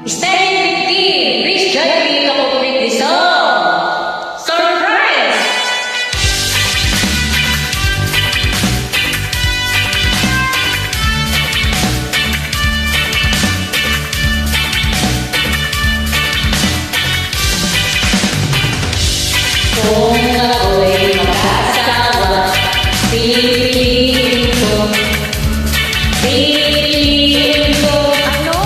Stay with me. Please join me to complete the song. Surprise! Kung ako'y mag-asawa, pipiliin ko. Pipiliin ko. Ano?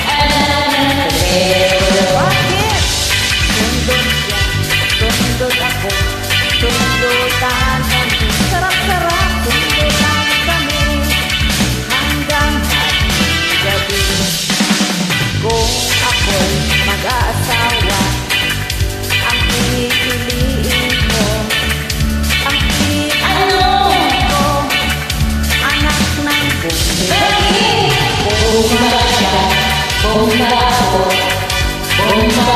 Anak ng telepono. Bakit? Sundot yan, sundot ako, sundutan kami. Sarap-sarap, sundutan kami. Hanggang gabi. Kung ako'y mag-aasawa, ang pipiliin ko, ang pipiliin ko, anak ng bukid. Bomba siya, bomba ako, bomba